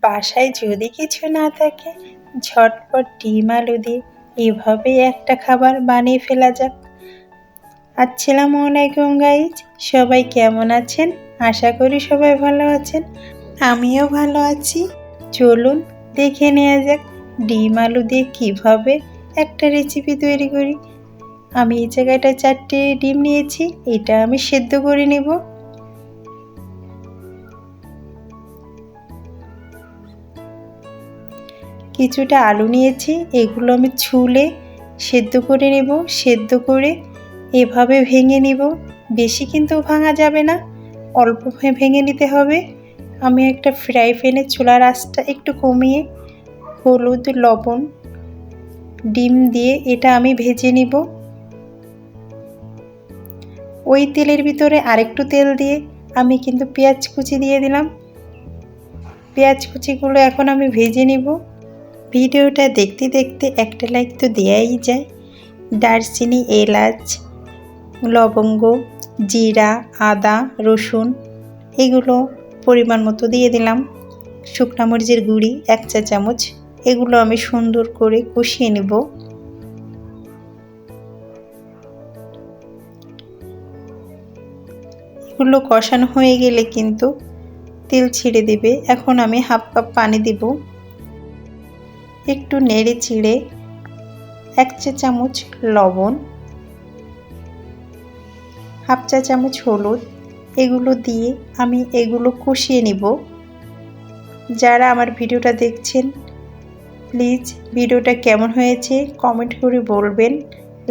বাসায় যদি কিছু না থাকে ঝটপট ডিম আলু দিয়ে এভাবে একটা খাবার বানিয়ে ফেলা যাক। আসসালামু আলাইকুম গাইজ, সবাই কেমন আছেন? আশা করি সবাই ভালো আছেন, আমিও ভালো আছি। চলুন দেখে নেওয়া যাক ডিম আলু দিয়ে কিভাবে একটা রেসিপি তৈরি করি। আমি এই জায়গাটায় 4টে ডিম নিয়েছি, এটা আমি সেদ্ধ করে নেব। কিছুটা আলু নিয়েছি, এগুলো আমি ছুলে সেদ্ধ করে নেব। সেদ্ধ করে এভাবে ভেঙে নেব, বেশি কিন্তু ভাঙা যাবে না, অল্প ভেঙে নিতে হবে। আমি একটা ফ্রাই প্যানে চুলার আঁচটা একটু কমিয়ে হলুদ লবণ ডিম দিয়ে এটা আমি ভেজে নিব। ওই তেলের ভিতরে আরেকটু তেল দিয়ে আমি কিন্তু পেঁয়াজ কুচি দিয়ে দিলাম। পেঁয়াজ কুচিগুলো এখন আমি ভেজে নিব। ভিডিওটা দেখতে দেখতে একটা লাইক তো দেয়াই যায়। দারচিনি, এলাচ, লবঙ্গ, জিরা, আদা, রসুন এগুলো পরিমাণ মতো দিয়ে দিলাম। শুকনো মরিচের গুঁড়ি 1 চা চামচ, এগুলো আমি সুন্দর করে কষিয়ে নেব। এগুলো কষানো হয়ে গেলে কিন্তু তেল ছেড়ে দেবে। এখন আমি হাফ কাপ পানি দিব। একটু নেড়ে চিড়ে 1 চা চামচ লবণ, হাফ চা চামচ হলুদ এগুলো দিয়ে আমি এগুলো কষিয়ে নিব। যারা আমার ভিডিওটা দেখছেন প্লিজ ভিডিওটা কেমন হয়েছে কমেন্ট করে বলবেন,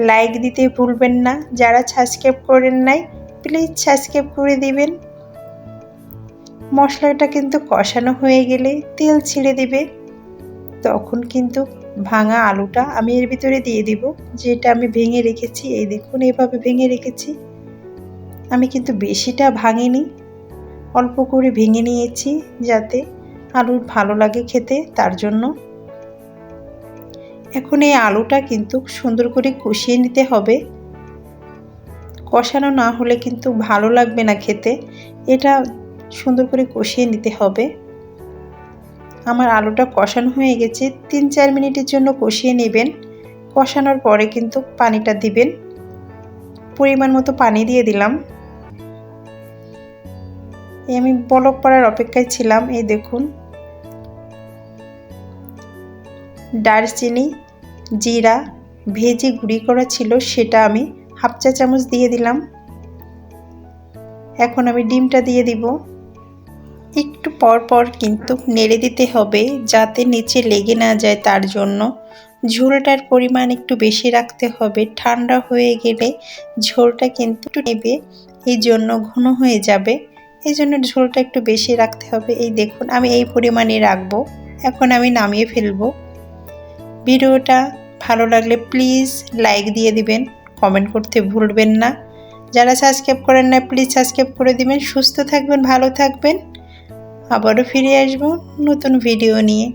লাইক দিতে ভুলবেন না। যারা সাবস্ক্রাইব করেন নাই প্লিজ সাবস্ক্রাইব করে দিবেন। মশলাটা কিন্তু কষানো হয়ে গেলে তেল ছেড়ে দেবে, তখন কিন্তু ভাঙা আলুটা আমি এর ভিতরে দিয়ে দিব, যেটা আমি ভেঙে রেখেছি। এই দেখুন এভাবে ভেঙে রেখেছি। আমি কিন্তু বেশিটা ভাঙিনি, অল্প করে ভেঙে নিয়েছি যাতে আলুর ভালো লাগে খেতে, তার জন্য। এখন এই আলুটা কিন্তু সুন্দর করে কষিয়ে নিতে হবে। কষানো না হলে কিন্তু ভালো লাগবে না খেতে, এটা সুন্দর করে কষিয়ে নিতে হবে। আমার আলুটা কষানো হয়ে গেছে, 3-4 মিনিটের জন্য কষিয়ে নেবেন। কষানোর পরে কিন্তু পানিটা দিবেন, পরিমাণ মতো পানি দিয়ে দিলাম। আমি বলক পড়ার অপেক্ষায় ছিলাম। এই দেখুন দারচিনি, জিরা ভেজে গুঁড়ি করা ছিল, সেটা আমি হাফ চা চামচ দিয়ে দিলাম। এখন আমি ডিমটা দিয়ে দিব। একটু পর পর কিন্তু নেড়ে দিতে হবে যাতে নিচে লেগে না যায়, তার জন্য ঝোলটার পরিমাণ একটু বেশি রাখতে হবে। ঠান্ডা হয়ে গেলে ঝোলটা কিন্তু একটু নেবে, এই জন্য ঘন হয়ে যাবে, এই জন্য ঝোলটা একটু বেশি রাখতে হবে। এই দেখুন আমি এই পরিমাণে রাখবো। এখন আমি নামিয়ে ফেলবো। ভিডিওটা ভালো লাগলে প্লিজ লাইক দিয়ে দিবেন, কমেন্ট করতে ভুলবেন না। যারা সাবস্ক্রাইব করেন না প্লিজ সাবস্ক্রাইব করে দিবেন। সুস্থ থাকবেন, ভালো থাকবেন। আবারও ফিরে আসবো নতুন ভিডিও নিয়ে।